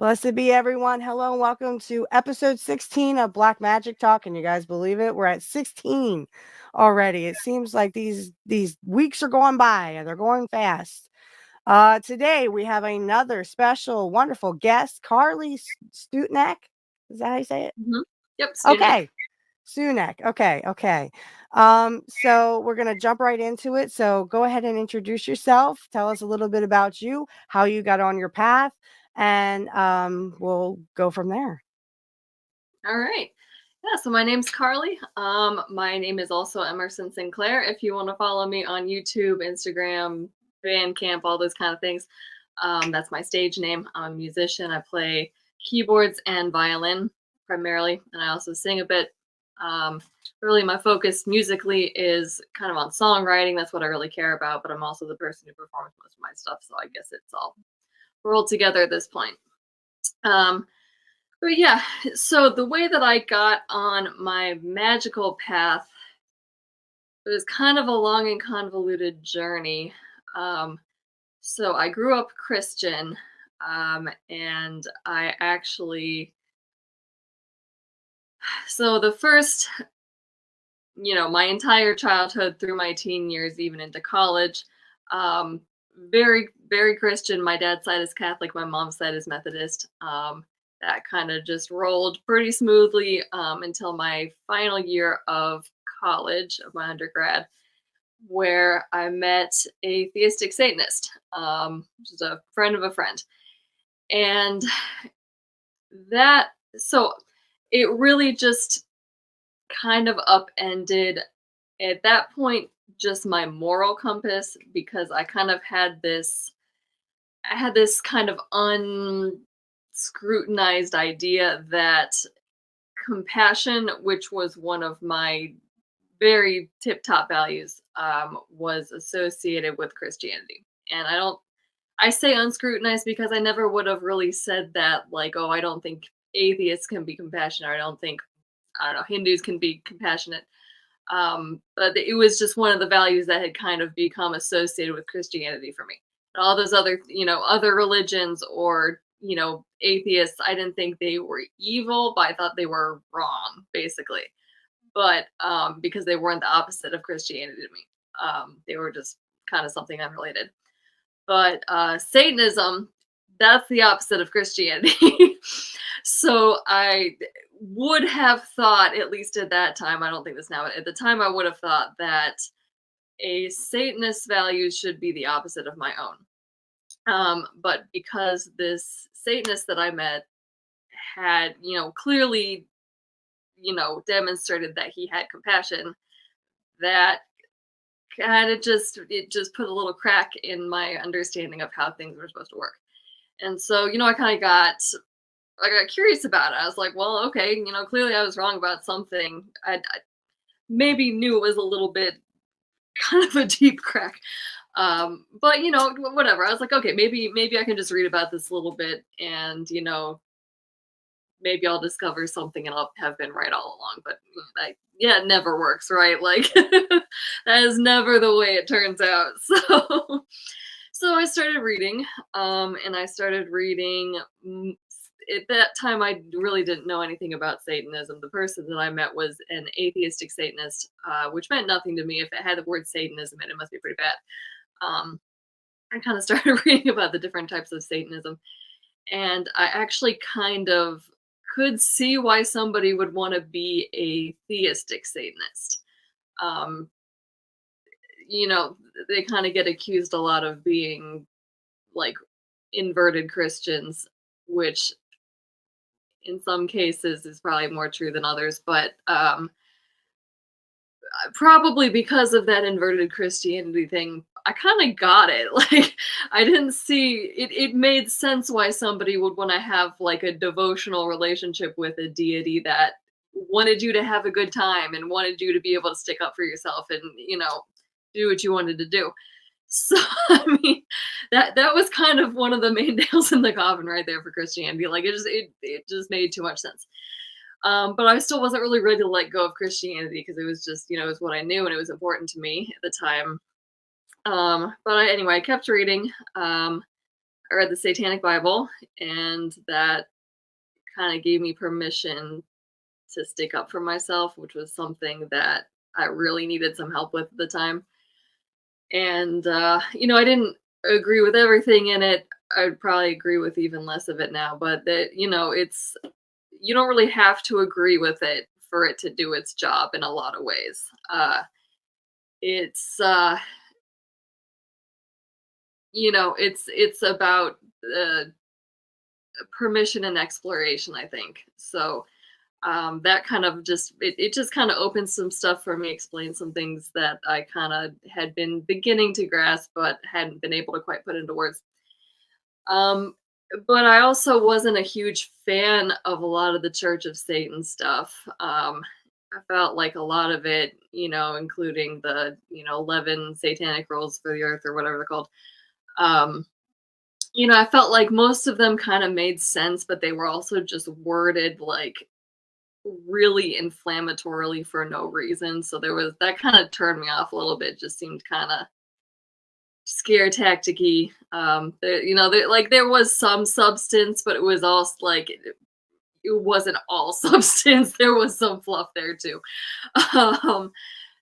Blessed be everyone. Hello and welcome to episode 16 of Black Magic Talk. Can you guys believe it? We're at 16 already. It seems like these weeks are going by and they're going fast. Today we have another special, wonderful guest, Carly Stuneck. Is that how you say it? Yep, Stuneck. Okay. Sunak. Okay. So we're gonna jump right into it. So go ahead and introduce yourself. Tell us a little bit about you, how you got on your path, and we'll go from there. All right. Yeah, so my name's Carly. My name is also Emerson Sinclair. If you want to follow me on YouTube, Instagram, Bandcamp, all those kind of things, that's my stage name. I'm a musician. I play keyboards and violin primarily, and I also sing a bit. Really, my focus musically is kind of on songwriting. That's what I really care about, but I'm also the person who performs most of my stuff, so I guess it's all rolled together at this point. But yeah, so the way that I got on my magical path was kind of a long and convoluted journey. So I grew up Christian, and I actually, so the first, my entire childhood through my teen years, even into college, um, very, very Christian. My dad's side is Catholic, my mom's side is Methodist. That kind of just rolled pretty smoothly until my final year of college, of my undergrad, where I met a theistic Satanist, which is a friend of a friend. And so it really just kind of upended at that point just my moral compass, because I kind of had this kind of unscrutinized idea that compassion, which was one of my very tip top values, was associated with Christianity. And I say unscrutinized because I never would have really said that, like, oh, I don't think atheists can be compassionate, or I don't know, Hindus can be compassionate. But it was just one of the values that had kind of become associated with Christianity for me. And all those other, other religions or, atheists, I didn't think they were evil, but I thought they were wrong, basically. But because they weren't the opposite of Christianity to me, they were just kind of something unrelated. But Satanism, that's the opposite of Christianity. So I would have thought, at least at that time, I don't think this now, but at the time I would have thought that a Satanist values should be the opposite of my own. But because this Satanist that I met had, clearly, demonstrated that he had compassion, that kind of just put a little crack in my understanding of how things were supposed to work. And so, I got curious about it. I was like, well, okay, clearly I was wrong about something. I maybe knew it was a little bit kind of a deep crack. But whatever. I was like, okay, maybe I can just read about this a little bit, and maybe I'll discover something and I'll have been right all along. But it never works, right? Like that is never the way it turns out. So I started reading, and I started reading. At that time, I really didn't know anything about Satanism. The person that I met was an atheistic Satanist, which meant nothing to me. If it had the word Satanism in it, must be pretty bad. I kind of started reading about the different types of Satanism, and I actually kind of could see why somebody would want to be a theistic Satanist. Um, they kind of get accused a lot of being like inverted Christians, which in some cases is probably more true than others, but probably because of that inverted Christianity thing, I kind of got it. Like, I didn't see it. It made sense why somebody would want to have like a devotional relationship with a deity that wanted you to have a good time and wanted you to be able to stick up for yourself and do what you wanted to do. So I mean, that was kind of one of the main nails in the coffin right there for Christianity. Like it just made too much sense. But I still wasn't really ready to let go of Christianity because it was just, it was what I knew and it was important to me at the time. But anyway, I kept reading. I I read the Satanic Bible, and that kind of gave me permission to stick up for myself, which was something that I really needed some help with at the time. And I didn't agree with everything in it. I'd probably agree with even less of it now, but that, it's you don't really have to agree with it for it to do its job in a lot of ways. It's it's about uh, permission and exploration, I think. So that kind of it just kind of opened some stuff for me, explained some things that I kind of had been beginning to grasp but hadn't been able to quite put into words. Um, but I also wasn't a huge fan of a lot of the Church of Satan stuff. I felt like a lot of it, including the 11 satanic rules for the earth or whatever they're called. Um, I felt like most of them kind of made sense, but they were also just worded like really inflammatorily for no reason. So there was that kind of turned me off a little bit. Just seemed kind of scare tacticy. Like there was some substance, but it was also like it wasn't all substance. There was some fluff there too. Um,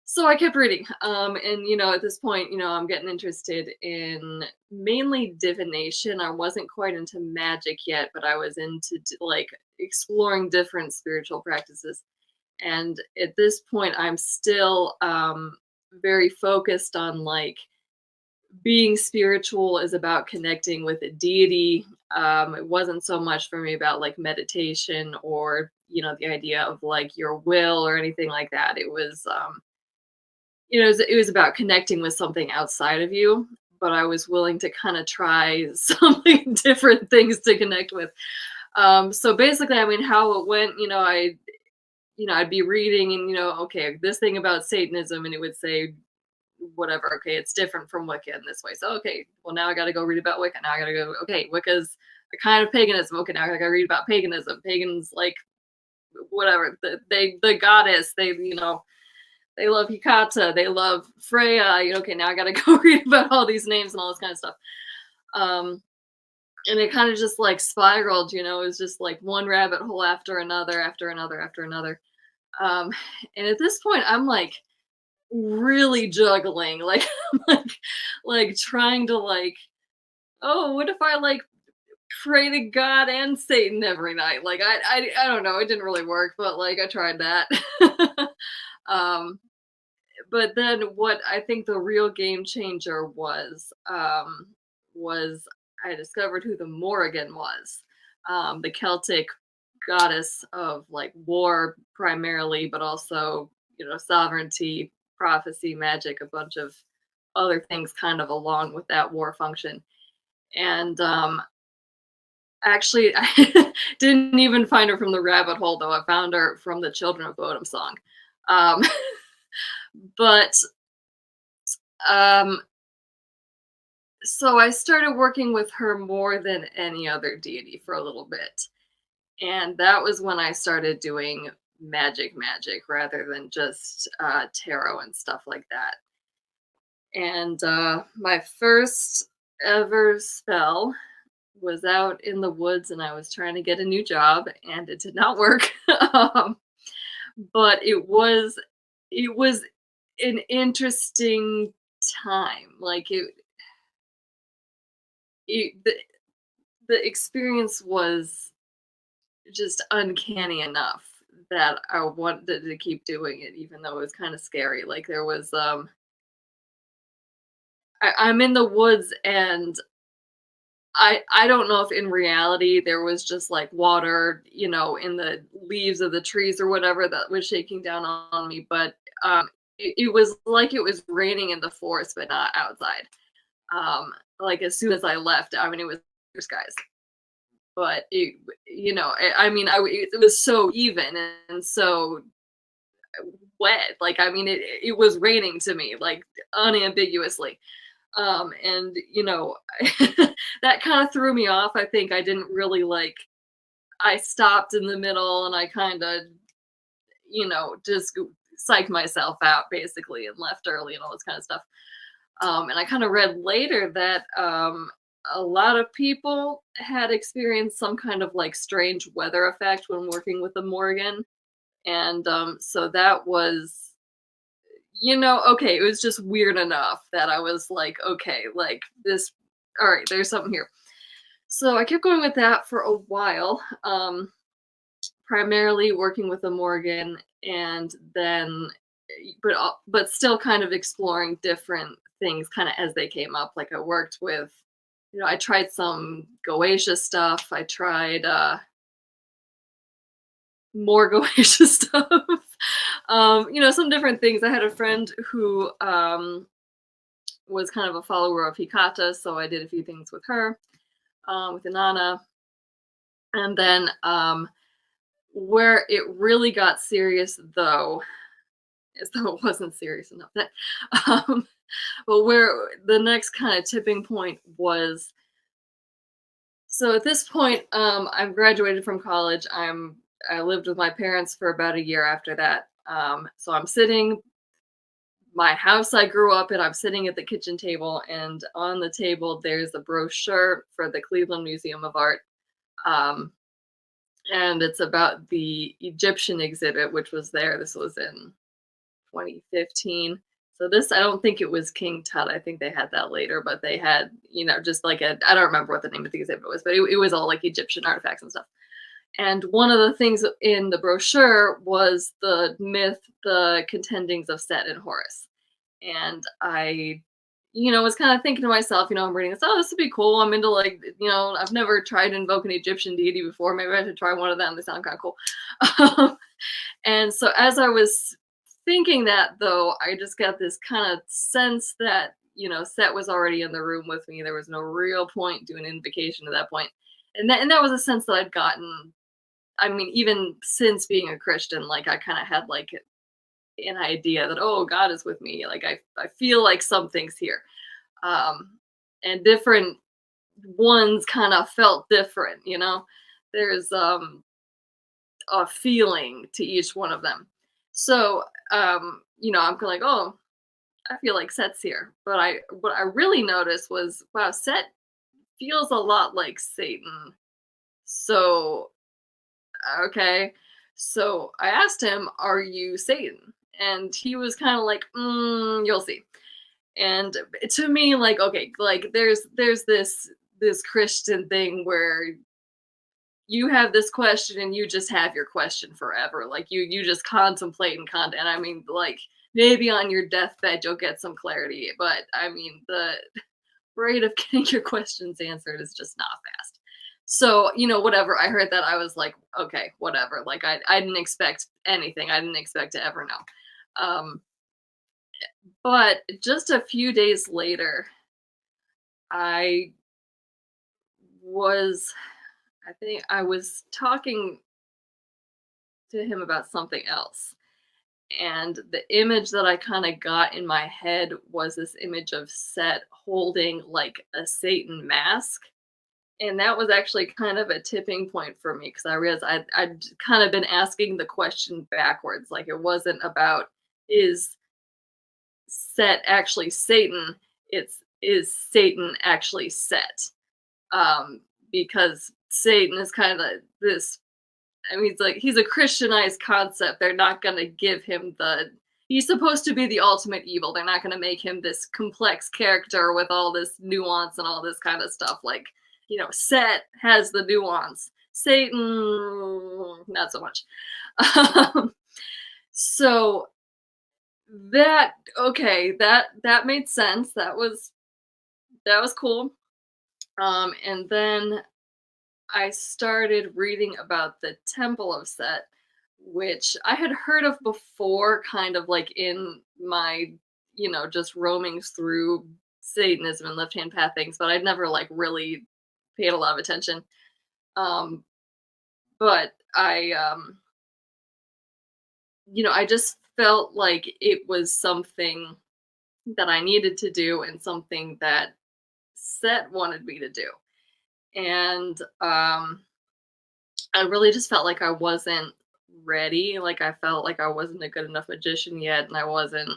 so I kept reading. And at this point, I'm getting interested in mainly divination. I wasn't quite into magic yet, but I was into like exploring different spiritual practices. And at this point, I'm still very focused on like being spiritual is about connecting with a deity. It wasn't so much for me about like meditation or the idea of like your will or anything like that. It was it was about connecting with something outside of you, but I was willing to kind of try something different things to connect with. So basically, I mean, how it went, I'd be reading and okay, this thing about Satanism, and it would say whatever. Okay, it's different from Wicca in this way. So okay, well now I got to go read about Wicca. Now I got to go. Okay, Wicca's a kind of paganism. Okay, now I got to read about paganism. Pagans like whatever the goddess. They love Hikata. They love Freya. Okay, now I got to go read about all these names and all this kind of stuff. And it kind of just like spiraled. It was just like one rabbit hole after another, after another, after another. And at this point, I'm like really juggling, like like trying to like, oh, what if I like pray to God and Satan every night? Like I don't know, it didn't really work, but like I tried that. um, but then what I think the real game changer was I discovered who the Morrigan was, the Celtic goddess of like war primarily, but also sovereignty, prophecy, magic, a bunch of other things kind of along with that war function. And actually, I didn't even find her from the rabbit hole, though. I found her from the Children of Bodom song. Um, but um, so I started working with her more than any other deity for a little bit. And that was when I started doing magic rather than just tarot and stuff like that. And my first ever spell was out in the woods, and I was trying to get a new job, and it did not work. um, but it was an interesting time. Like it the experience was just uncanny enough that I wanted to keep doing it, even though it was kind of scary. Like there was I'm in the woods, and I don't know if in reality there was just like water, in the leaves of the trees or whatever that was shaking down on me, but it was like it was raining in the forest, but not outside. Like as soon as I left, I mean it was clear skies, but I mean, it was so even and so wet. Like I mean, it was raining to me, like unambiguously. And that kind of threw me off. I think I didn't really like. I stopped in the middle and I kind of, just psyched myself out basically and left early and all this kind of stuff. And I kind of read later that a lot of people had experienced some kind of like strange weather effect when working with the Morgan. And so that was, okay, it was just weird enough that I was like, okay, like this, all right, there's something here. So I kept going with that for a while, primarily working with the Morgan, and then, but still kind of exploring different things kind of as they came up. Like I worked with, I tried some Goetia stuff. I tried more Goetia stuff. Some different things. I had a friend who was kind of a follower of Hikata, so I did a few things with her, with Inanna. And then where it really got serious, though, as though it wasn't serious enough, that, um, but where the next kind of tipping point was, so at this point, I've graduated from college. I lived with my parents for about a year after that. So I'm sitting, my house I grew up in, I'm sitting at the kitchen table, and on the table there's a brochure for the Cleveland Museum of Art. Um, and it's about the Egyptian exhibit, which was there. This was in 2015. So this, I don't think it was King Tut. I think they had that later, but they had, just like I don't remember what the name of the exhibit was, but it was all like Egyptian artifacts and stuff. And one of the things in the brochure was the myth, the contendings of Set and Horus. And I, was kind of thinking to myself, I'm reading this, oh, this would be cool. I'm into like, I've never tried to invoke an Egyptian deity before. Maybe I should try one of them. They sound kind of cool. And so as I was thinking that, though, I just got this kind of sense that, Set was already in the room with me. There was no real point doing invocation at that point. And that was a sense that I'd gotten. I mean, even since being a Christian, like I kind of had like an idea that, oh, God is with me. Like I feel like something's here. And different ones kind of felt different. There's a feeling to each one of them. So, I'm kind of like, oh, I feel like Set's here. But what I really noticed was, wow, Set feels a lot like Satan. So, okay. So I asked him, are you Satan? And he was kind of like, you'll see. And to me, like, okay, like there's this Christian thing where you have this question and you just have your question forever. Like you just contemplate and I mean, like maybe on your deathbed you'll get some clarity, but I mean the rate of getting your questions answered is just not fast. So, whatever. I heard that, I was like, okay, whatever. Like I didn't expect anything. I didn't expect to ever know. But just a few days later, I was I think I was talking to him about something else. And the image that I kind of got in my head was this image of Set holding like a Satan mask. And that was actually kind of a tipping point for me because I realized I'd kind of been asking the question backwards. Like it wasn't about, is Set actually Satan? It's, is Satan actually Set? Because Satan is kind of this, I mean, it's like he's a Christianized concept. They're not going to give him he's supposed to be the ultimate evil. They're not going to make him this complex character with all this nuance and all this kind of stuff. Like, Set has the nuance. Satan, not so much. So that made sense. That was cool. And then I started reading about the Temple of Set, which I had heard of before, kind of like in my, just roamings through Satanism and left hand path things, but I'd never like really paid a lot of attention. Um, but I just felt like it was something that I needed to do and something that Set wanted me to do. And I really just felt like I wasn't ready. Like I felt like I wasn't a good enough magician yet, and I wasn't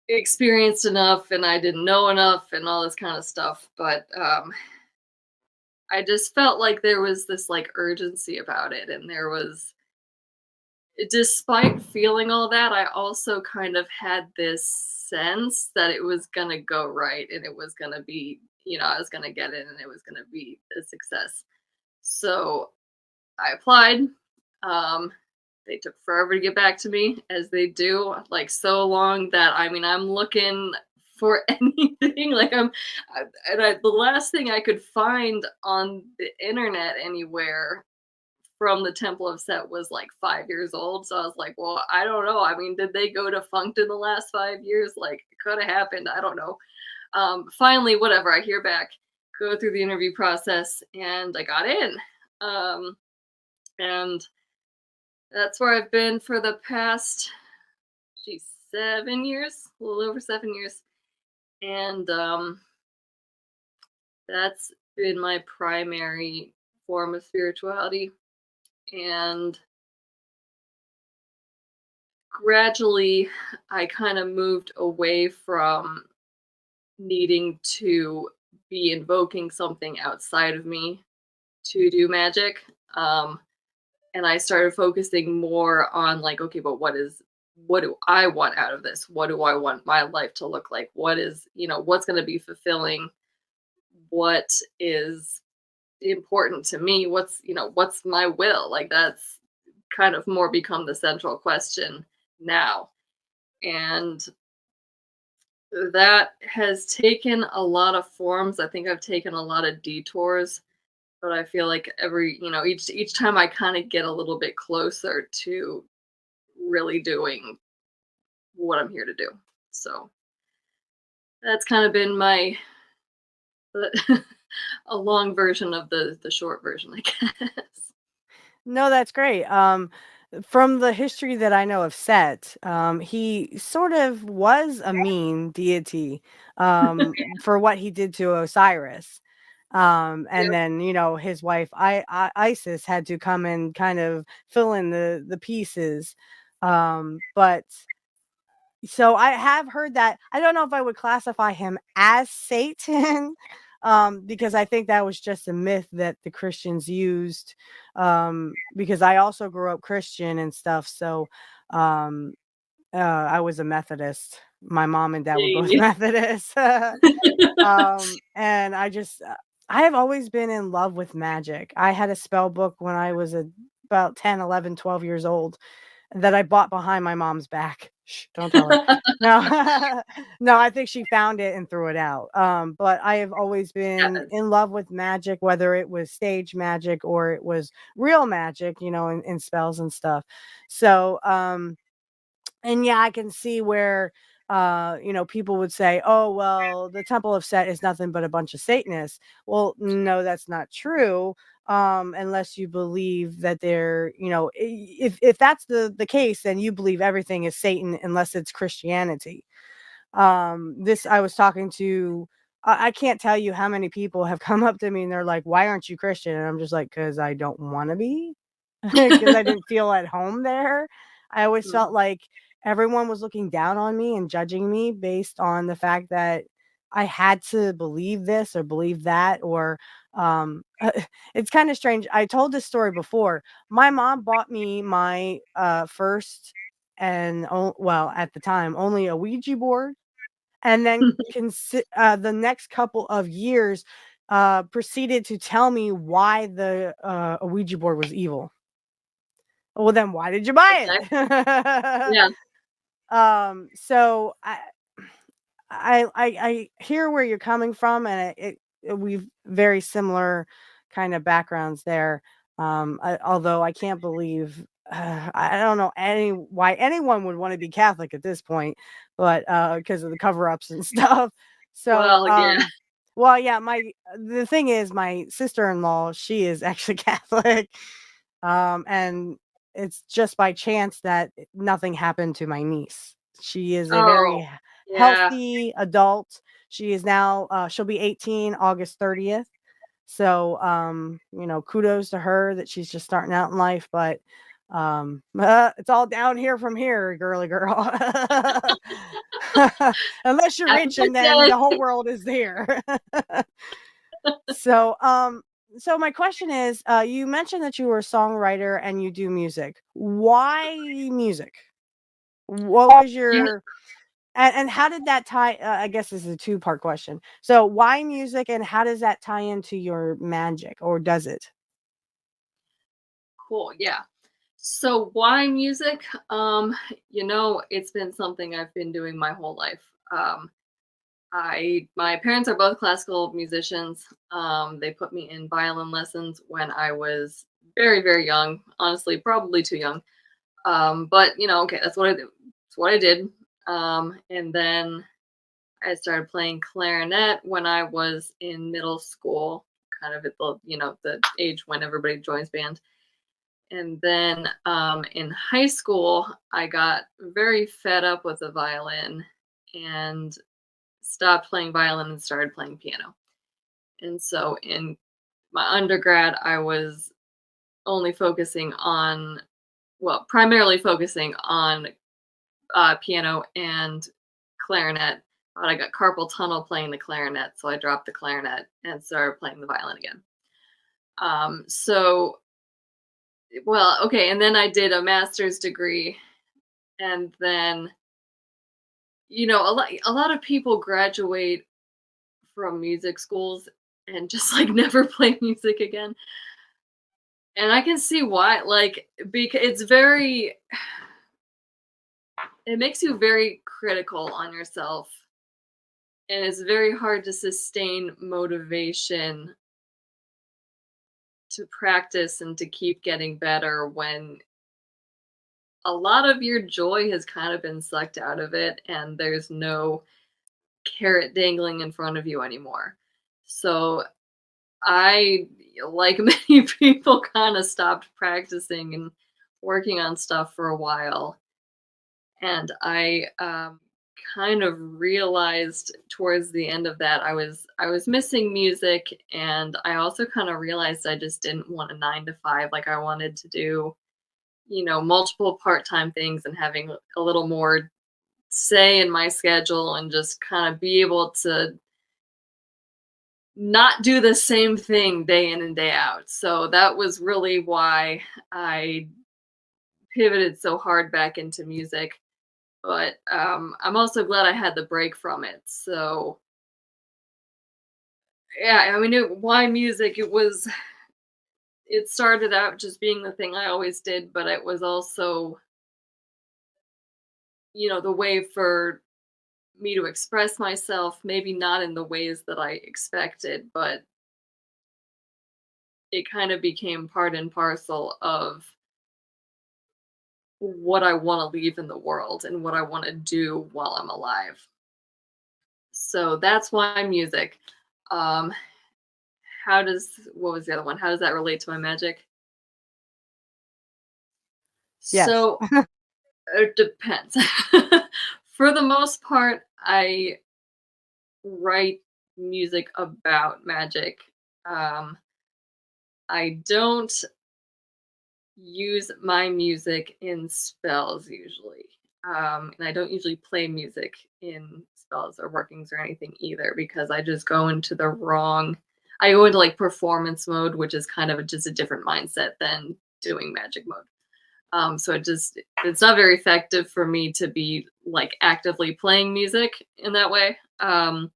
experienced enough and I didn't know enough and all this kind of stuff. But I just felt like there was this like urgency about it, and there was, despite feeling all that, I also kind of had this sense that it was gonna go right and it was gonna be, I was gonna get in and it was gonna be a success. So I applied. Um, they took forever to get back to me, as they do, like so long that I mean, I'm looking for anything. Like the last thing I could find on the internet anywhere from the Temple of Set was like 5 years old. So I was like, well, I don't know. I mean, did they go defunct in the last 5 years? Like, it could have happened. I don't know. Finally, whatever, I hear back, go through the interview process, and I got in. Um, and that's where I've been for the past, geez, 7 years, a little over 7 years. And that's been my primary form of spirituality. And gradually, I kind of moved away from needing to be invoking something outside of me to do magic. Um, and I started focusing more on like, okay, but what do I want out of this? What do I want my life to look like? What is, what's going to be fulfilling? What is important to me? What's my will? Like, that's kind of more become the central question now. And that has taken a lot of forms. I think I've taken a lot of detours, but I feel like each time I kind of get a little bit closer to really doing what I'm here to do. So that's kind of been my a long version of the short version, I guess. No, that's great. From the history that I know of Set, he sort of was a mean deity, for what he did to Osiris. And Yep. then, his wife Isis had to come and kind of fill in the pieces. But so I have heard that. I don't know if I would classify him as Satan, because I think that was just a myth that the Christians used. Because I also grew up Christian and stuff, so um, I was a Methodist. My mom and dad were both Same. Methodists. And I have always been in love with magic. I had a spell book when I was about 10, 11, 12 years old that I bought behind my mom's back. Shh, don't tell her. No, no, I think she found it and threw it out. But I have always been Happens. in love with magic, whether it was stage magic or it was real magic, in spells and stuff. So, and yeah, I can see where people would say, oh well, the Temple of Set is nothing but a bunch of Satanists. Well, no, that's not true. Unless you believe that they're, if that's the case, then you believe everything is Satan unless it's Christianity. This I was talking to, I can't tell you how many people have come up to me and they're like, why aren't you Christian? And I'm just like, because I don't want to be. Because I didn't feel at home there. I always felt Mhm. like everyone was looking down on me and judging me based on the fact that I had to believe this or believe that, or it's kind of strange. I told this story before. My mom bought me my first and well, at the time only a Ouija board, and then the next couple of years proceeded to tell me why the Ouija board was evil. Well, then why did you buy Okay. it? Yeah. So I hear where you're coming from, and we've very similar kind of backgrounds there. Although I can't believe, I don't know why anyone would want to be Catholic at this point, but because of the cover-ups and stuff. So, Well, yeah. well, yeah, the thing is, my sister-in-law, she is actually Catholic, and it's just by chance that nothing happened to my niece. She is a very Oh, yeah. healthy adult. She is now, she'll be 18 August 30th. So, kudos to her that she's just starting out in life. But It's all down here from here, girly girl. Unless you're Happy rich, and then birthday. the whole world is there. So, so my question is, you mentioned that you were a songwriter and you do music. Why music? What was Yeah, your and how did that tie? I guess this is a two-part question. So, why music, and how does that tie into your magic, or does it? cool. Yeah. So why music? It's been something I've been doing my whole life. My parents are both classical musicians. They put me in violin lessons when I was very, very young. Honestly, probably too young. But okay, that's what I do. That's what I did. And then I started playing clarinet when I was in middle school, kind of at the age when everybody joins band. And then in high school, I got very fed up with the violin and stopped playing violin and started playing piano. And so in my undergrad, I was only focusing on, well, primarily focusing on piano and clarinet. But I got carpal tunnel playing the clarinet, so I dropped the clarinet and started playing the violin again. So, well, okay, and then I did a master's degree, and then a lot of people graduate from music schools and just like never play music again. And I can see why, like, because it makes you very critical on yourself, and it's very hard to sustain motivation to practice and to keep getting better when a lot of your joy has kind of been sucked out of it and there's no carrot dangling in front of you anymore. So I, like many people, kind of stopped practicing and working on stuff for a while. And I kind of realized towards the end of that I was missing music, and I also kind of realized I just didn't want a 9 to 5. Like I wanted to do, multiple part-time things and having a little more say in my schedule and just kind of be able to not do the same thing day in and day out. So that was really why I pivoted so hard back into music. But I'm also glad I had the break from it. So yeah, I mean, why music? It started out just being the thing I always did, but it was also the way for me to express myself. Maybe not in the ways that I expected, but it kind of became part and parcel of what I wanna leave in the world and what I wanna do while I'm alive. So that's why music. Um, what was the other one? How does that relate to my magic? Yes. So, it depends. For the most part, I write music about magic. Um, I don't use my music in spells usually. And I don't usually play music in spells or workings or anything either because I just go into I go into like performance mode, which is kind of just a different mindset than doing magic mode. So it's not very effective for me to be like actively playing music in that way. I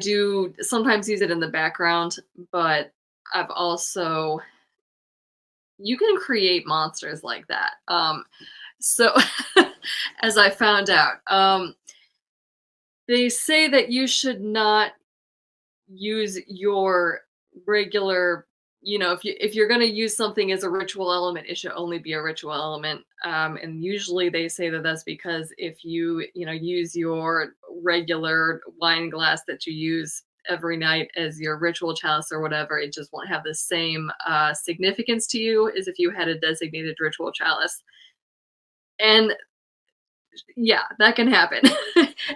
do sometimes use it in the background, but I've also you can create monsters like that. So as I found out, they say that you should not use your regular, if you're going to use something as a ritual element, it should only be a ritual element. And usually they say that that's because if you use your regular wine glass that you use every night as your ritual chalice or whatever, it just won't have the same significance to you as if you had a designated ritual chalice. And yeah, that can happen.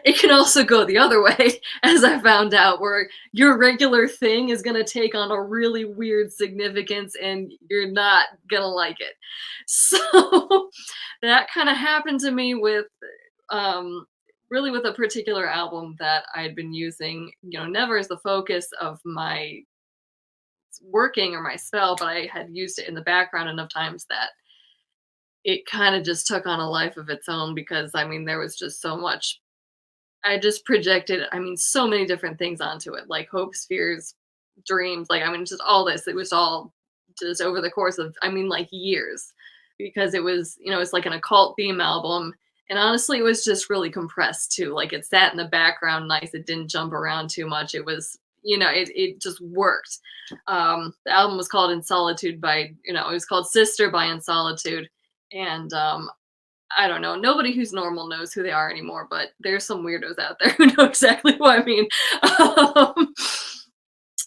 it can also go the other way, as I found out, where your regular thing is gonna take on a really weird significance and you're not gonna like it. So that kind of happened to me with um really with a particular album that I'd been using, never as the focus of my working or my spell, but I had used it in the background enough times that it kind of just took on a life of its own because I mean there was just so much. I just projected, I mean, so many different things onto it, like hopes, fears, dreams, like, I mean, just all this. It was all just over the course of, I mean, like years, because it was, it's like an occult theme album. And honestly, it was just really compressed too. Like it sat in the background nice. It didn't jump around too much. It was, it just worked. The album was called In Solitude by, it was called Sister by In Solitude. And I don't know. Nobody who's normal knows who they are anymore, but there's some weirdos out there who know exactly what I mean. Um,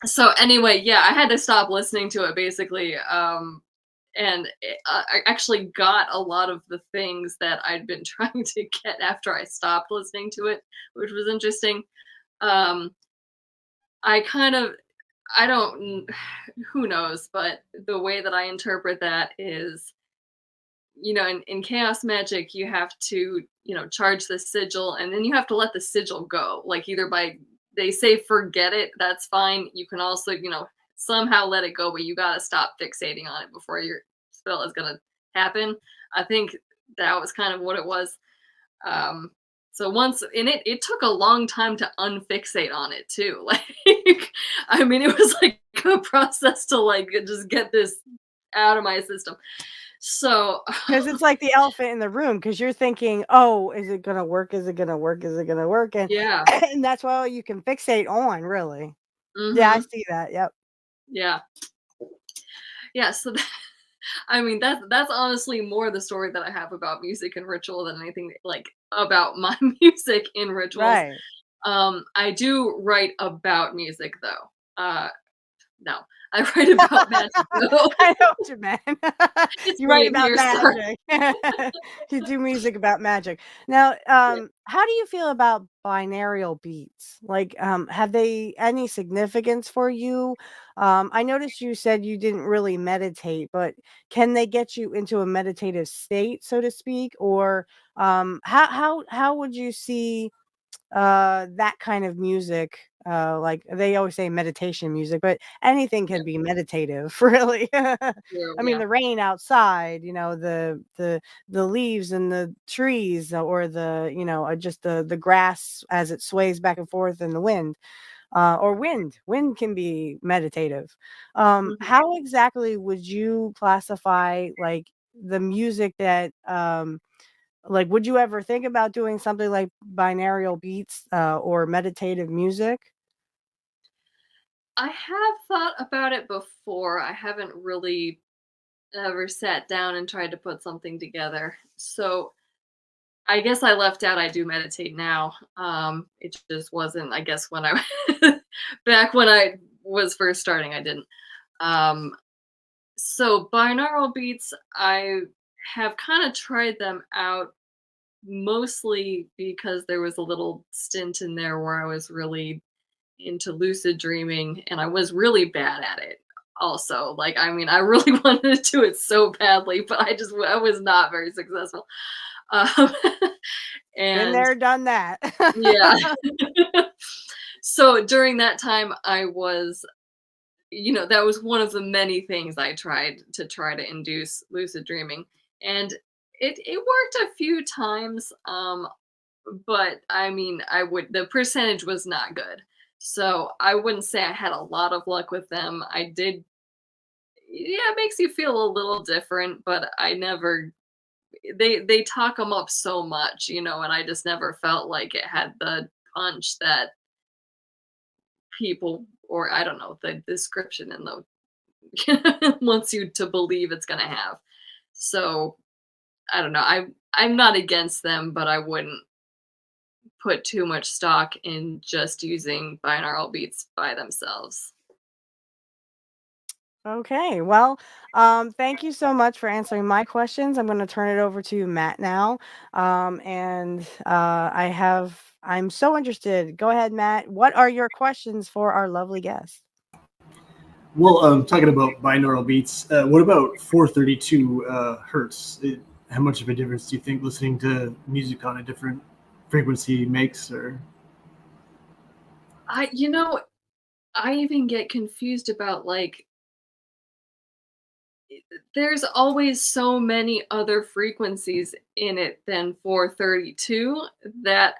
so anyway, yeah, I had to stop listening to it basically. I actually got a lot of the things that I'd been trying to get after I stopped listening to it, which was interesting. Um, I kind of, I don't, who knows, but the way that I interpret that is in chaos magic, you have to, charge the sigil and then you have to let the sigil go. Like either by, they say forget it, that's fine. You can also, somehow let it go, but you got to stop fixating on it before your spell is going to happen. I think that was kind of what it was. Um, so once in it took a long time to unfixate on it too. Like, I mean, it was like a process to like just get this out of my system. So, 'Cause it's like the elephant in the room, because 'cause you're thinking, "Oh, is it gonna work? Is it gonna work? Is it gonna work?" And yeah. and that's all you can fixate on, really. Yeah, I Mhm. see that, yep. Yeah. Yeah, so I mean, that's honestly more the story that I have about music and ritual than anything like about my music in rituals. Right. I do write about music though. No. I write about magic though. I know what you meant. It's You write late about here, sorry. magic. You do music about magic. Now, Yeah. how do you feel about binaural beats? Like, have they any significance for you? I noticed you said you didn't really meditate, but can they get you into a meditative state, so to speak? Or, how would you see that kind of music, like they always say meditation music, but anything Yeah, can be meditative, really. true, I mean, yeah. the rain outside, the leaves and the trees, or just the grass as it sways back and forth in the wind, or wind can be meditative. Mhm. How exactly would you classify like the music that like, would you ever think about doing something like binaural beats, or meditative music? I have thought about it before. I haven't really ever sat down and tried to put something together. So I guess I left out I do meditate now. It just wasn't, I guess, when I back when I was first starting, I didn't. Um, so binaural beats, I have kind of tried them out mostly because there was a little stint in there where I was really into lucid dreaming and I was really bad at it. Also, like, I mean, I really wanted to do it so badly, but I was not very successful. Um, Been and there, done that. yeah. So during that time, I was, that was one of the many things I tried to try to induce lucid dreaming. And it worked a few times. But I mean, the percentage was not good. So I wouldn't say I had a lot of luck with them. I did, yeah, it makes you feel a little different, but I never, they talk them up so much, and I just never felt like it had the punch that people, or I don't know, the description in the wants you to believe it's gonna have. So I don't know. I'm not against them, but I wouldn't put too much stock in just using binaural beats by themselves. Okay, well, thank you so much for answering my questions. I'm gonna turn it over to Matt now. And I have I'm so interested. Go ahead, Matt. What are your questions for our lovely guest? Well, talking about binaural beats, what about 432 hertz? How much of a difference do you think listening to music on a different frequency makes? Or I even get confused about like there's always so many other frequencies in it than 432 that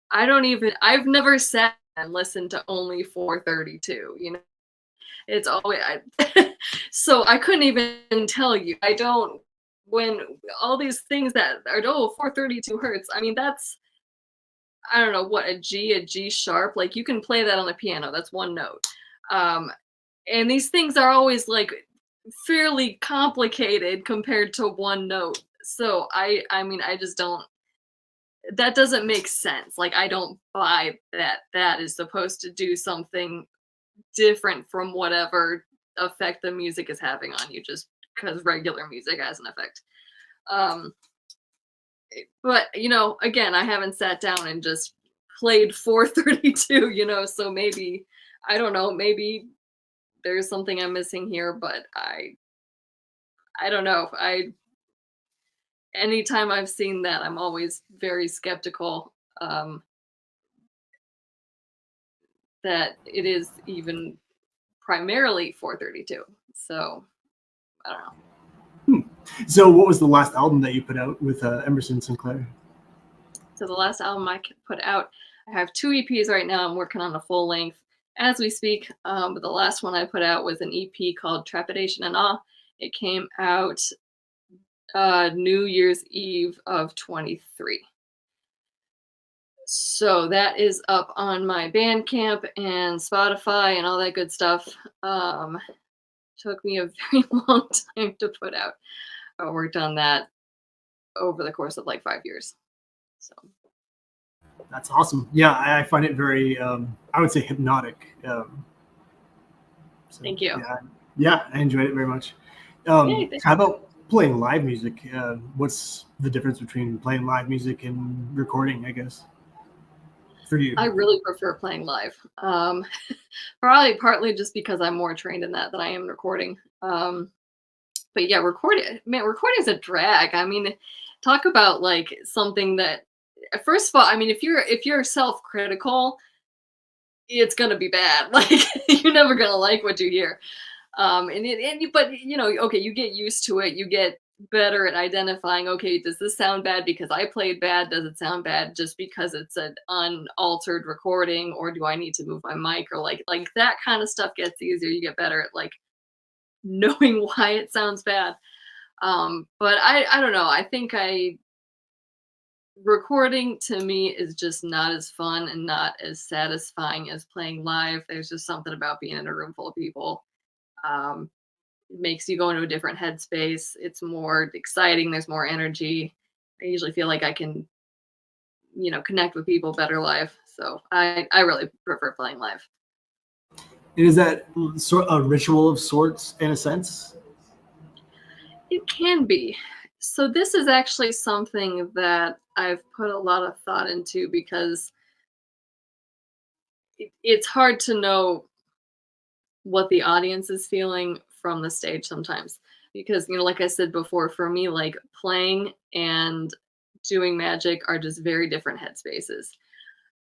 I've never sat and listened to only 432, It's always so I couldn't even tell you. I don't when all these things that are 432 hertz. I mean, that's I don't know what a G sharp. Like you can play that on a piano. That's one note. Um, and these things are always like fairly complicated compared to one note. So I mean I just don't that doesn't make sense. Like I don't buy that that is supposed to do something different from whatever effect the music is having on you just because regular music has an effect. Um but again, I haven't sat down and just played 432, so maybe I don't know, maybe there's something I'm missing here, but I don't know. I Anytime I've seen that, I'm always very skeptical that it is even primarily 432. So I don't know. so, what was the last album that you put out with Emerson Sinclair? So the last album I put out, I have 2 EPs right now. I'm working on a full length as we speak. But the last one I put out was an EP called Trepidation and Awe. It came out New Year's Eve of 23. So that is up on my Bandcamp and Spotify and all that good stuff. Took me a very long time to put out. I worked on that over the course of like 5 years. So That's awesome. Yeah, I find it very, I would say, hypnotic. thank you. Yeah, I enjoyed it very much. Yay, How about playing live music? What's the difference between playing live music and recording, I guess, for you? I really prefer playing live. Probably partly just because I'm more trained in that than I am recording. But yeah, recording is a drag. I mean, talk about like something that first of all, I mean, if you're self-critical, it's gonna be bad. Like you're never gonna like what you hear. But okay, you get used to it. You get better at identifying, okay, does this sound bad because I played bad? Does it sound bad just because it's an unaltered recording, or do I need to move my mic, or like that kind of stuff gets easier. You get better at like knowing why it sounds bad. But I don't know. I think recording to me is just not as fun and not as satisfying as playing live. There's just something about being in a room full of people. Um, it makes you go into a different headspace. It's more exciting. There's more energy. I usually feel like I can, connect with people better live. So I really prefer playing live. Is that sort of a ritual of sorts in a sense? It can be. So this is actually something that I've put a lot of thought into because it's hard to know what the audience is feeling from the stage sometimes. Because, like I said before, for me, like playing and doing magic are just very different headspaces.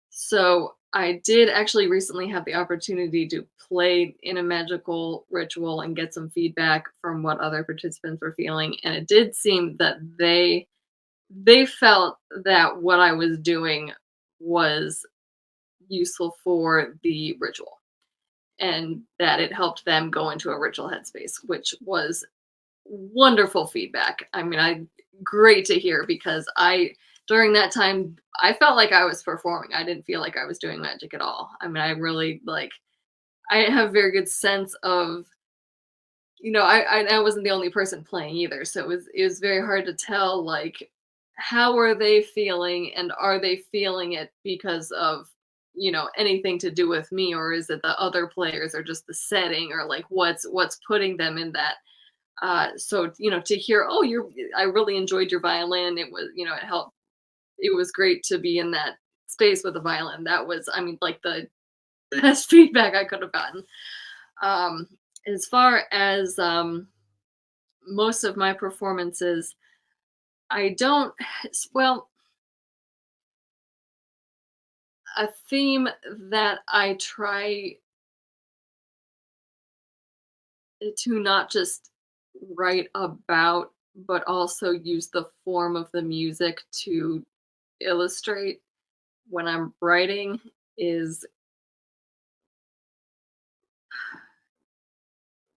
So I did actually recently have the opportunity to play in a magical ritual and get some feedback from what other participants were feeling. And it did seem that they felt that what I was doing was useful for the ritual and that it helped them go into a ritual headspace, which was wonderful feedback. I mean, great to hear because during that time, I felt like I was performing. I didn't feel like I was doing magic at all. I mean, I really I have a very good sense of, I wasn't the only person playing either. So it was very hard to tell, like, how are they feeling and are they feeling it because of, anything to do with me, or is it the other players or just the setting, or like what's putting them in that so to hear, oh, I really enjoyed your violin, it was, it helped it was great to be in that space with the violin. That was, I mean, like the best feedback I could have gotten. Um, as far as most of my performances, I don't, well, a theme that I try to not just write about, but also use the form of the music to illustrate when I'm writing is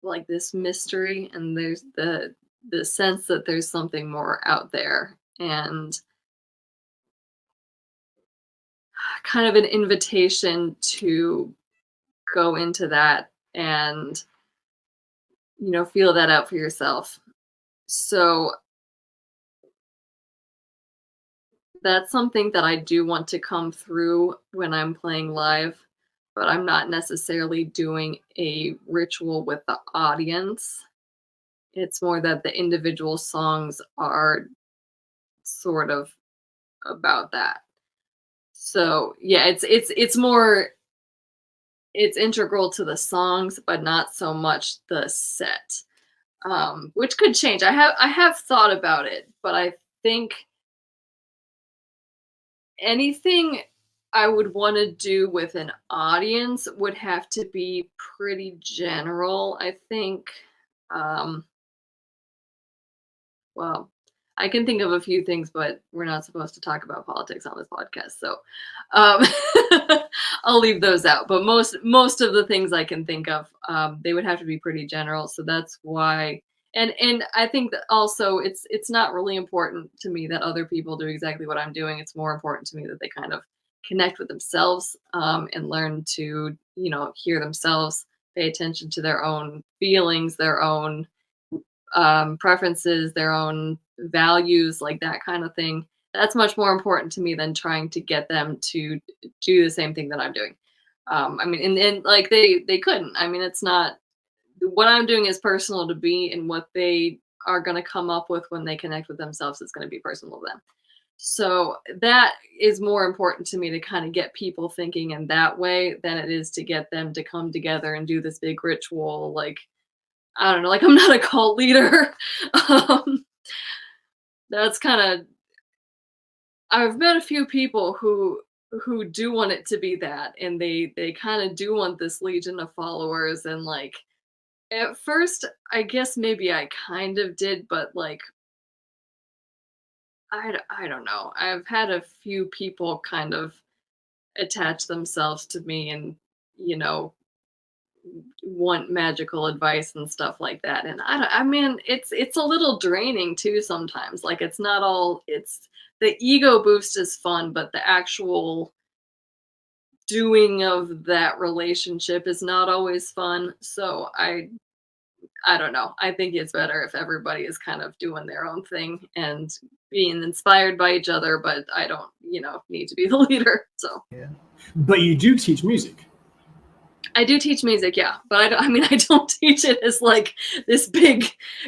like this mystery, and there's the sense that there's something more out there, and kind of an invitation to go into that and feel that out for yourself. So that's something that I do want to come through when I'm playing live, but I'm not necessarily doing a ritual with the audience. It's more that the individual songs are sort of about that. So yeah, it's more, it's integral to the songs, but not so much the set. Which could change. I have thought about it, but I think anything I would want to do with an audience would have to be pretty general, I think. Um, well, I can think of a few things, but we're not supposed to talk about politics on this podcast, so um, I'll leave those out. But most of the things I can think of, they would have to be pretty general. So that's why, and I think that also it's not really important to me that other people do exactly what I'm doing. It's more important to me that they kind of connect with themselves, and learn to hear themselves, pay attention to their own feelings, their own preferences, their own values, like that kind of thing. That's much more important to me than trying to get them to do the same thing that I'm doing. I mean, and like they couldn't. I mean, it's not, what I'm doing is personal to me, and what they are going to come up with when they connect with themselves is going to be personal to them. So that is more important to me, to kind of get people thinking in that way than it is to get them to come together and do this big ritual. Like, I don't know, like I'm not a cult leader. um, that's kind of, I've met a few people who do want it to be that, and they kind of do want this legion of followers, and like at first I guess maybe I kind of did, but like I don't know. I've had a few people kind of attach themselves to me, and you know want magical advice and stuff like that. And I mean, it's a little draining too sometimes. Like, it's not all, it's, the ego boost is fun, but the actual doing of that relationship is not always fun. So I don't know. I think it's better if everybody is kind of doing their own thing and being inspired by each other, but I don't, need to be the leader. So Yeah. But you do teach music. I do teach music, yeah, but I mean, I don't teach it as like this big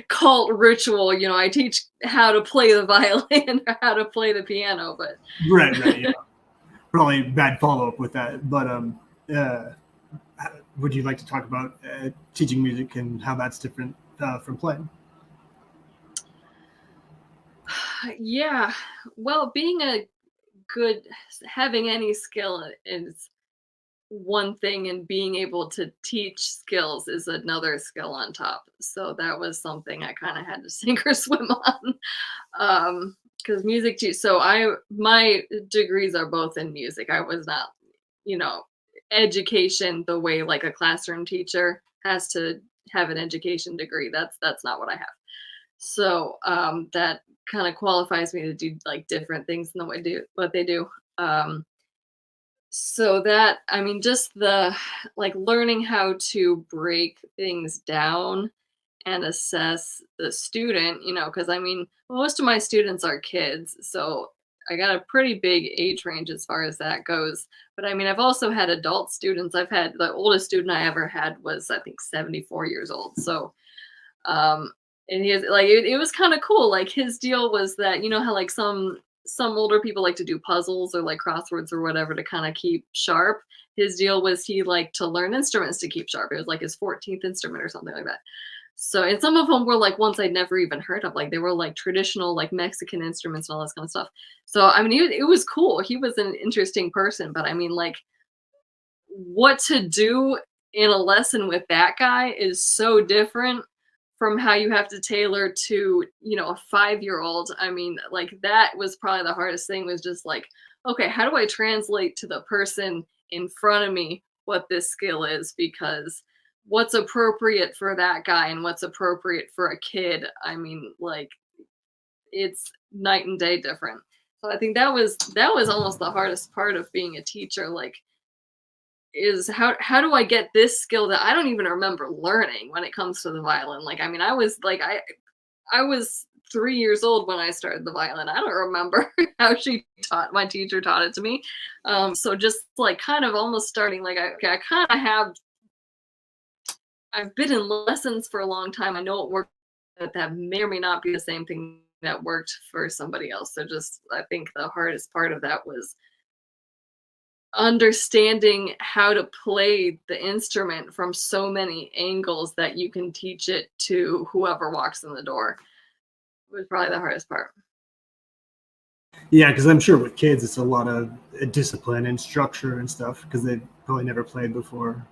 cult ritual. I teach how to play the violin or how to play the piano, but Right, yeah. Probably bad follow-up with that. But would you like to talk about teaching music and how that's different from playing? yeah, well, having any skill is one thing, and being able to teach skills is another skill on top. So that was something I kind of had to sink or swim on. Because music too. So my degrees are both in music. I was not, education the way like a classroom teacher has to have an education degree. That's not what I have. So that kind of qualifies me to do like different things than what they do. So that, I mean, just the like learning how to break things down and assess the student, because I mean, most of my students are kids, so I got a pretty big age range as far as that goes. But I mean, I've also had adult students. I've had, the oldest student I ever had was, I think, 74 years old. So, and he is like, it was kind of cool. Like, his deal was that, how like some some older people like to do puzzles or like crosswords or whatever to kind of keep sharp. His deal was he liked to learn instruments to keep sharp. It was like his 14th instrument or something like that. So, and some of them were like ones I'd never even heard of. Like they were like traditional, like Mexican instruments and all this kind of stuff. So, I mean, it was cool. He was an interesting person, but I mean, like, what to do in a lesson with that guy is so different from how you have to tailor to, a 5-year-old. I mean, like that was probably the hardest thing, was just like, okay, how do I translate to the person in front of me what this skill is? Because what's appropriate for that guy and what's appropriate for a kid, I mean, like it's night and day different. So I think that was almost the hardest part of being a teacher. Like, is how do I get this skill that I don't even remember learning when it comes to the violin? Like, I mean, I was 3 years old when I started the violin. I don't remember how my teacher taught it to me. So just like kind of almost starting like, I kind of I've been in lessons for a long time. I know it worked, but that may or may not be the same thing that worked for somebody else. So just, I think the hardest part of that was understanding how to play the instrument from so many angles that you can teach it to whoever walks in the door was probably the hardest part. Yeah, because I'm sure with kids, it's a lot of discipline and structure and stuff because they've probably never played before.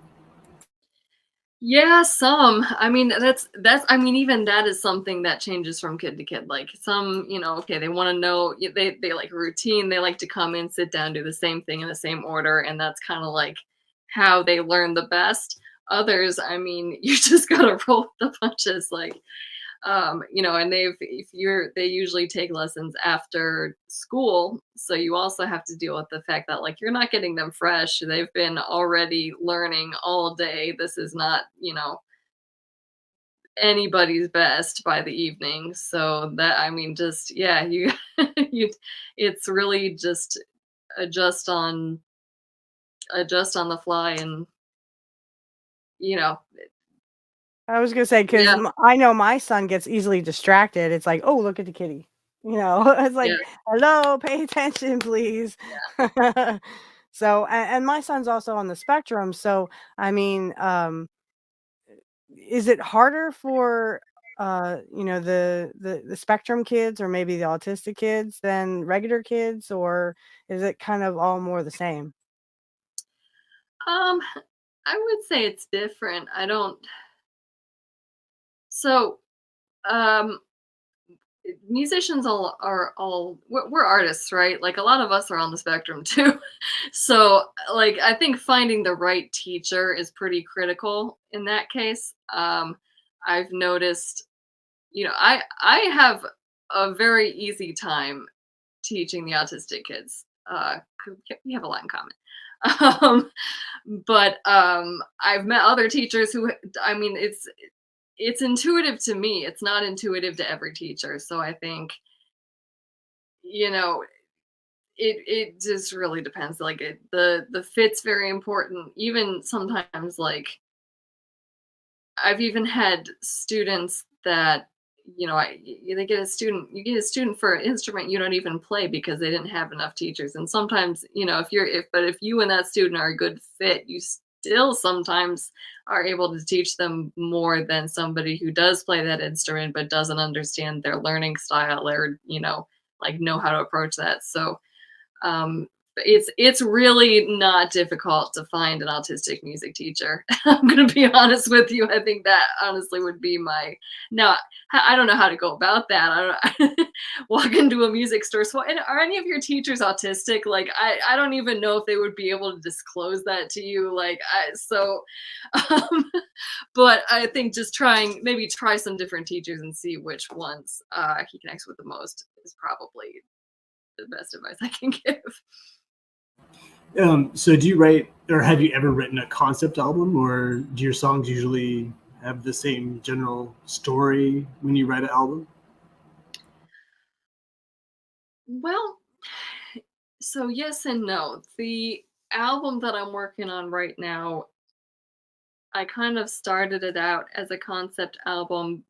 Yeah, some. I mean, I mean, even that is something that changes from kid to kid. Like some, okay, they want to know, they like a routine. They like to come in, sit down, do the same thing in the same order, and that's kind of like how they learn the best. Others, I mean, you just gotta roll with the punches. Like, and they usually take lessons after school, so you also have to deal with the fact that like you're not getting them fresh. They've been already learning all day. This is not, anybody's best by the evening. So that, I mean, just, yeah, you you it's really just adjust on adjust on the fly, and you know I was gonna say because yeah, I know my son gets easily distracted. It's like, oh, look at the kitty. It's yeah, like, hello, pay attention, please. So, and my son's also on the spectrum. So, I mean, is it harder for the spectrum kids or maybe the autistic kids than regular kids, or is it kind of all more the same? um I would say it's different. I don't so um musicians we're artists, right? Like a lot of us are on the spectrum too. So like I think finding the right teacher is pretty critical in that case. I've noticed, I have a very easy time teaching the autistic kids. 'Cause we have a lot in common. um but I've met other teachers who, I mean, it's intuitive to me. It's not intuitive to every teacher. So I think, you know, it just really depends. Like the fit's very important. Even sometimes, like I've even had students that, they get a student, you get a student for an instrument you don't even play because they didn't have enough teachers. And sometimes, if you and that student are a good fit, you still sometimes are able to teach them more than somebody who does play that instrument but doesn't understand their learning style, or, like know how to approach that. So it's really not difficult to find an autistic music teacher. I'm gonna be honest with you. I think that honestly would be my now. I don't know how to go about that. I don't walk into a music store. So, and are any of your teachers autistic? Like, I don't even know if they would be able to disclose that to you. Like, um, but I think just maybe try some different teachers and see which ones he connects with the most is probably the best advice I can give. So do you write, or have you ever written a concept album, or do your songs usually have the same general story when you write an album? Well, so yes and no. The album that I'm working on right now, I kind of started it out as a concept album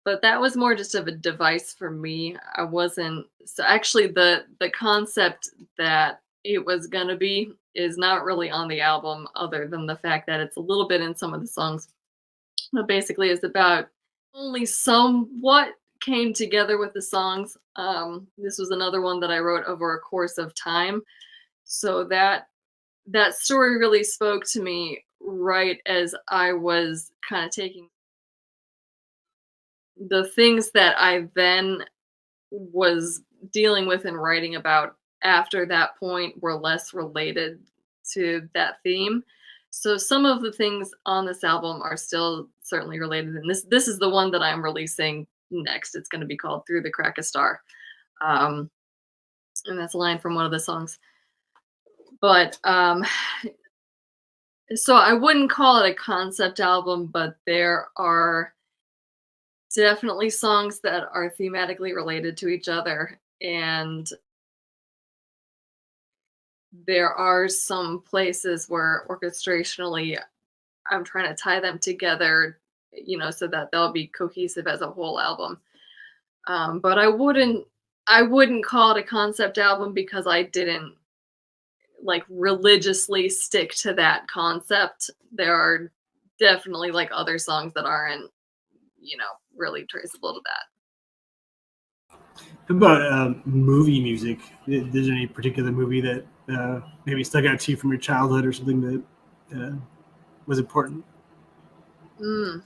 but that was more just of a device for me. I wasn't so actually the concept that it was gonna be is not really on the album other than the fact that it's a little bit in some of the songs. But basically it's about only somewhat came together with the songs. This was another one that I wrote over a course of time. So that story really spoke to me right as I was kind of taking the things that I then was dealing with and writing about after that point were less related to that theme. So some of the things on this album are still certainly related, and this is the one that I'm releasing next. It's going to be called "Through the Crack of Star," um, and that's a line from one of the songs. But so I wouldn't call it a concept album, but there are definitely songs that are thematically related to each other, and there are some places where orchestrationally I'm trying to tie them together, so that they'll be cohesive as a whole album. But I wouldn't call it a concept album because I didn't like religiously stick to that concept. There are definitely like other songs that aren't, really traceable to that. How about movie music? Is there any particular movie that maybe stuck out to you from your childhood or something that was important? Mm.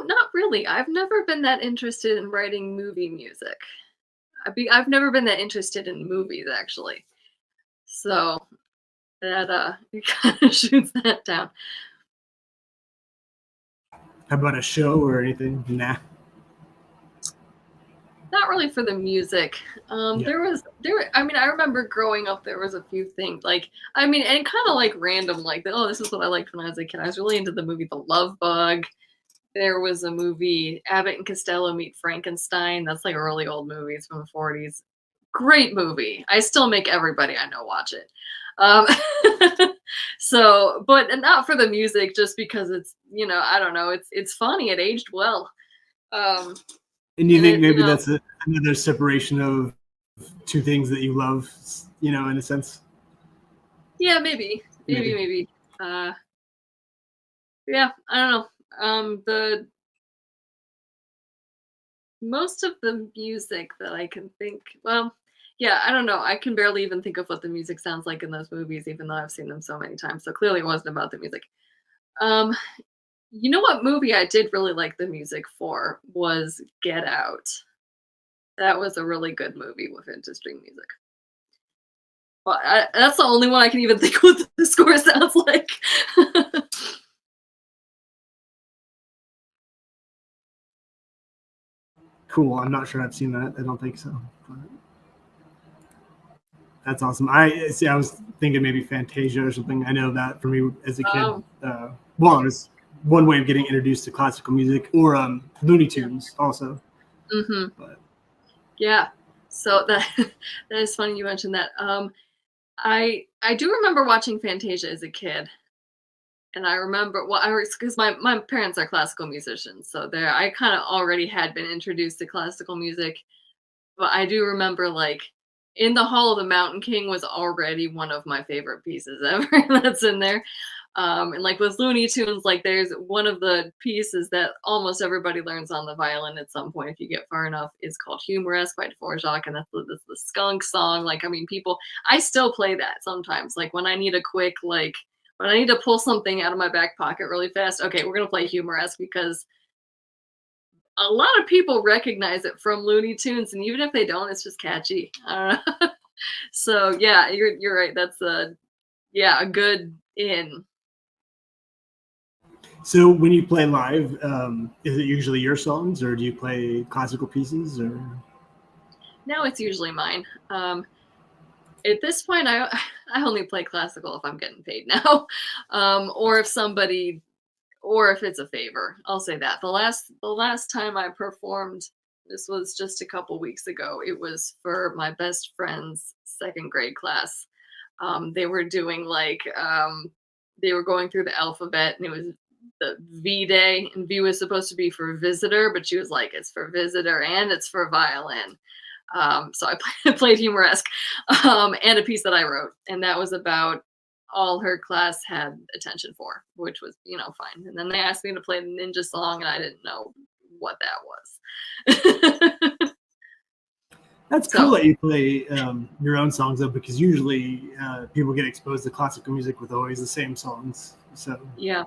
Not really. I've never been that interested in writing movie music. I've never been that interested in movies actually. So that it kind of shoots that down. How about a show or anything? Nah. Not really for the music. Yeah. I mean, I remember growing up there was a few things like I mean, and kind of like random like oh, this is what I liked when I was a kid. I was really into the movie The Love Bug. There was a movie Abbott and Costello Meet Frankenstein. That's like a really old movie. It's from the 40s. Great movie. I still make everybody I know watch it. Um, so, but not for the music, just because it's I don't know. It's funny. It aged well. Um, And do you and think it maybe that's another separation of two things that you love, in a sense? yeah, maybe, maybe, Maybe. maybe. Uh, yeah, I don't know. The most of the music that I can think, well, yeah, I don't know. I can barely even think of what the music sounds like in those movies, even though I've seen them so many times. So clearly, it wasn't about the music. Um, you know what movie I did really like the music for was Get Out. That was a really good movie with interesting music. Well, that's the only one I can even think what the score sounds like. Cool. I'm not sure I've seen that. I don't think so. But that's awesome. I see. I was thinking maybe Fantasia or something. I know that for me as a kid. um, Well, it was one way of getting introduced to classical music, or Looney yeah. Tunes also. Hmm. But Yeah. So that that is funny you mentioned that. I do remember watching Fantasia as a kid, and I remember well, I was because my parents are classical musicians, so there I kind of already had been introduced to classical music. But I do remember like in the Hall of the Mountain King was already one of my favorite pieces ever that's in there. And like with Looney Tunes, like there's one of the pieces that almost everybody learns on the violin at some point if you get far enough is called Humoresque by Dvorak, and that's the skunk song. Like I mean, I still play that sometimes. Like when I need a quick when I need to pull something out of my back pocket really fast. Okay, we're gonna play Humoresque because a lot of people recognize it from Looney Tunes, and even if they don't, it's just catchy. I don't know. So yeah, you're right. That's a good in. so when you play live, is it usually your songs, or do you play classical pieces, or? Now it's usually mine. At this point, I only play classical if I'm getting paid now, or if it's a favor. I'll say that the last time I performed, this was just a couple weeks ago. It was for my best friend's second grade class. They were doing they were going through the alphabet, and it was the V Day, and V was supposed to be for visitor, but she was like, it's for visitor and it's for violin. So I played Humoresque, and a piece that I wrote, and that was about all her class had attention for, which was, fine. And then they asked me to play the ninja song, and I didn't know what that was. That's cool that you play your own songs, though, because usually people get exposed to classical music with always the same songs. So yeah,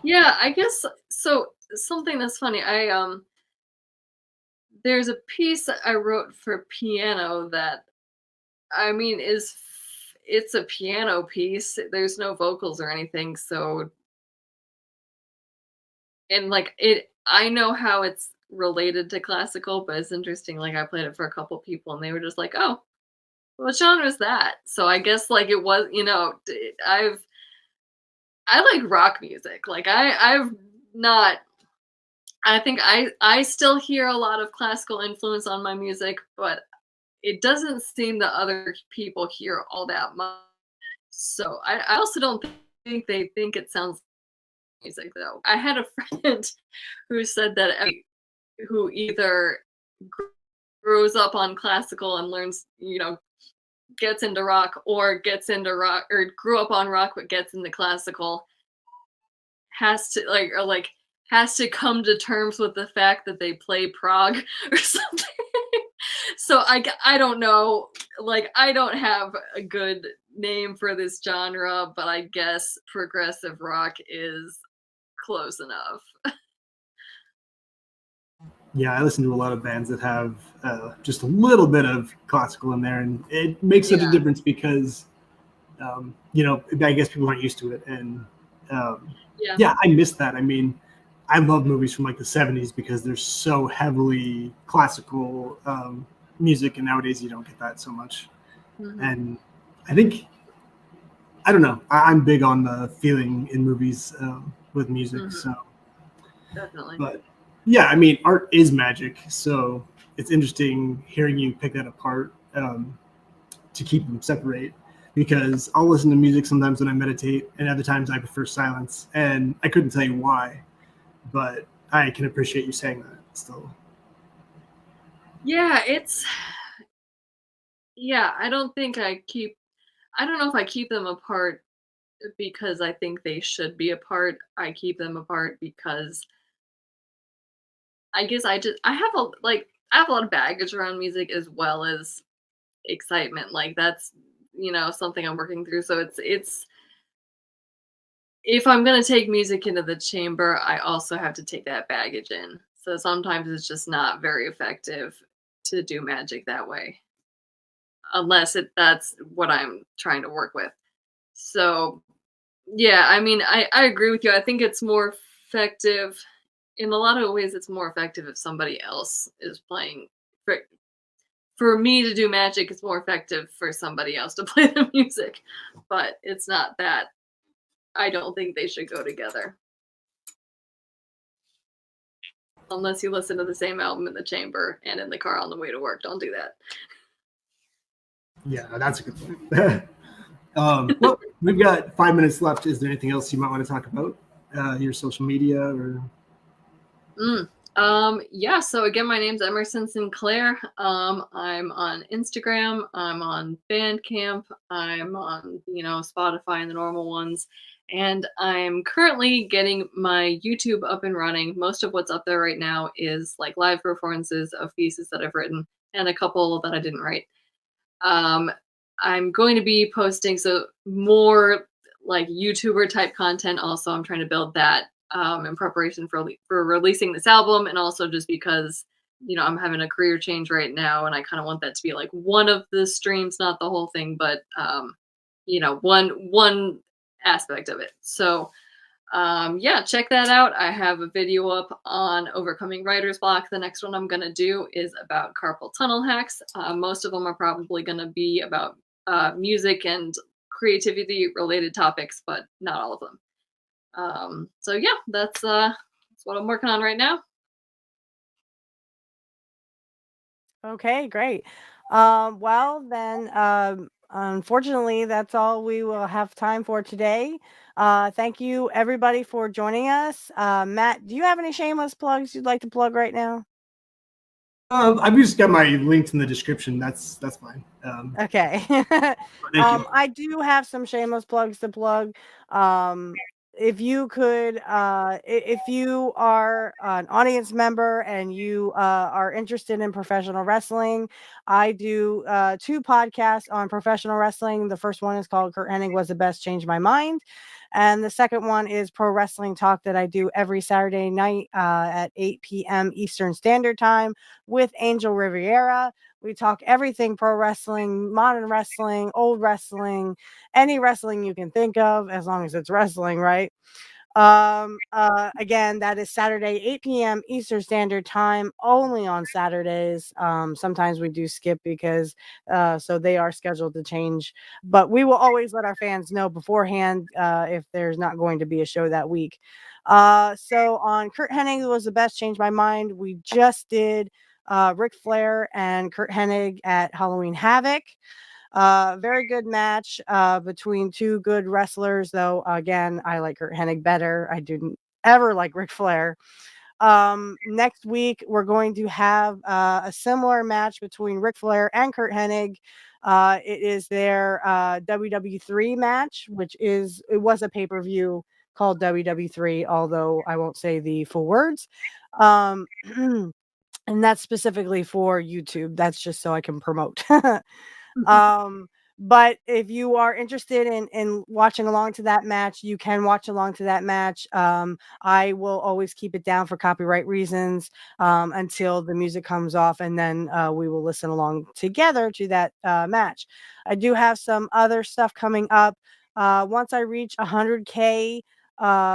I guess so. Something that's funny, there's a piece that I wrote for piano that, I mean, it's a piano piece. There's no vocals or anything, so, and like I know how it's related to classical, but it's interesting. Like, I played it for a couple people, and they were just like, "Oh, what genre is that?" So I guess like it was, I like rock music. Like I've not. I think I still hear a lot of classical influence on my music, but it doesn't seem that other people hear all that much. So I also don't think they think it sounds like music, though. I had a friend who said that who either grows up on classical and learns, gets into rock, or gets into rock, or grew up on rock but gets into classical, has to has to come to terms with the fact that they play prog or something. So I don't know, like, I don't have a good name for this genre, but I guess progressive rock is close enough. yeah, I listen to a lot of bands that have just a little bit of classical in there, and it makes such a difference because I guess people aren't used to it, and yeah, I miss that. I mean, I love movies from like the 70s because they're so heavily classical music, and nowadays you don't get that so much. And I think, I don't know, I'm big on the feeling in movies with music. So Definitely. but yeah, I mean, art is magic, so it's interesting hearing you pick that apart to keep them separate, because I'll listen to music sometimes when I meditate, and other times I prefer silence, and I couldn't tell you why, but I can appreciate you saying that still. Yeah, I don't know if I keep them apart because I think they should be apart. I keep them apart because I guess I have a lot of baggage around music, as well as excitement. Like, that's, something I'm working through. So it's if I'm gonna take music into the chamber, I also have to take that baggage in. So sometimes it's just not very effective to do magic that way, unless that's what I'm trying to work with. So yeah, I mean, I agree with you. I think it's more effective in a lot of ways. It's more effective if somebody else is playing. For me to do magic, it's more effective for somebody else to play the music, but it's not that. I don't think they should go together. Unless you listen to the same album in the chamber and in the car on the way to work. Don't do that. Yeah, that's a good point. Well, we've got 5 minutes left. Is there anything else you might want to talk about? Your social media or? Yeah, so again, my name's Emerson Sinclair. I'm on Instagram, I'm on Bandcamp, I'm on, Spotify and the normal ones. And I'm currently getting my YouTube up and running. Most of what's up there right now is like live performances of pieces that I've written, and a couple that I didn't write. I'm going to be posting more like YouTuber type content. Also, I'm trying to build that in preparation for releasing this album, and also just because I'm having a career change right now, and I kind of want that to be like one of the streams, not the whole thing, but one aspect of it. So yeah, check that out. I have a video up on overcoming writer's block. The next one I'm going to do is about carpal tunnel hacks. Most of them are probably going to be about music and creativity related topics, but not all of them. So yeah, that's what I'm working on right now. Okay, great. Well then, Unfortunately, that's all we will have time for today. Thank you, everybody, for joining us. Matt, do you have any shameless plugs you'd like to plug right now? I've just got my links in the description. That's fine. Okay. Thank you. I do have some shameless plugs to plug. If you could, if you are an audience member and you are interested in professional wrestling, I do 2 podcasts on professional wrestling. The first one is called Kurt Hennig Was the Best, Changed My Mind. And the second one is Pro Wrestling Talk that I do every Saturday night at 8 p.m. Eastern Standard Time with Angel Riviera. We talk everything pro wrestling, modern wrestling, old wrestling, any wrestling you can think of, as long as it's wrestling, right? Again, that is Saturday, 8 p.m. Eastern Standard Time, only on Saturdays. Sometimes we do skip because so they are scheduled to change, but we will always let our fans know beforehand if there's not going to be a show that week. So on Kurt Hennig Was the Best, Changed My Mind, we just did Ric Flair and Kurt Hennig at Halloween Havoc. Very good match between 2 good wrestlers, though. Again, I like Kurt Hennig better. I didn't ever like Ric Flair. Next week, we're going to have a similar match between Ric Flair and Kurt Hennig. It is their WW3 match, it was a pay-per-view called WW3, although I won't say the full words. Um, and that's specifically for YouTube. That's just so I can promote. Um, but if you are interested in watching along to that match, you can watch along to that match. I will always keep it down for copyright reasons until the music comes off, and then we will listen along together to that match. I do have some other stuff coming up. Once I reach 100K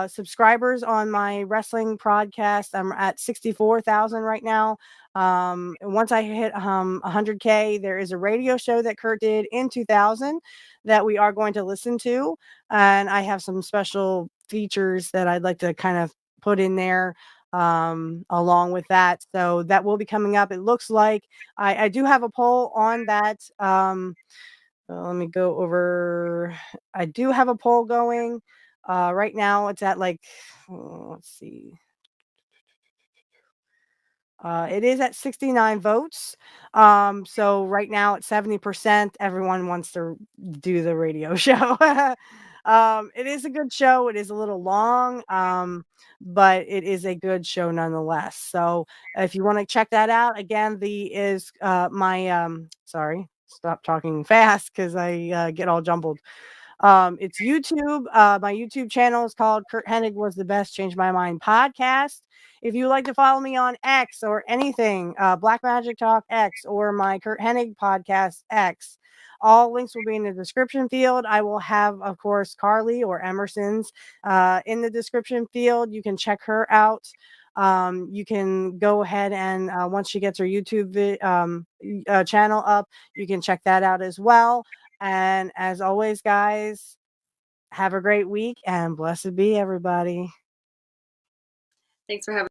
subscribers on my wrestling podcast, I'm at 64,000 right now. And once I hit 100K, there is a radio show that Kurt did in 2000 that we are going to listen to. And I have some special features that I'd like to kind of put in there along with that. So that will be coming up. It looks like I do have a poll on that. Let me go over. I do have a poll going. Right now, it's at like, let's see. It is at 69 votes. So right now at 70%, everyone wants to do the radio show. It is a good show. It is a little long, but it is a good show nonetheless. So if you want to check that out, again, sorry, stop talking fast because I get all jumbled. It's YouTube. My YouTube channel is called Kurt Hennig Was the Best, Changed My Mind podcast. If you would like to follow me on X or anything, Black Magic Talk X or my Kurt Hennig podcast X, all links will be in the description field. I will have, of course, Carly or Emerson's in the description field. You can check her out. You can go ahead and once she gets her YouTube channel up, you can check that out as well. And as always, guys, have a great week and blessed be everybody. Thanks for having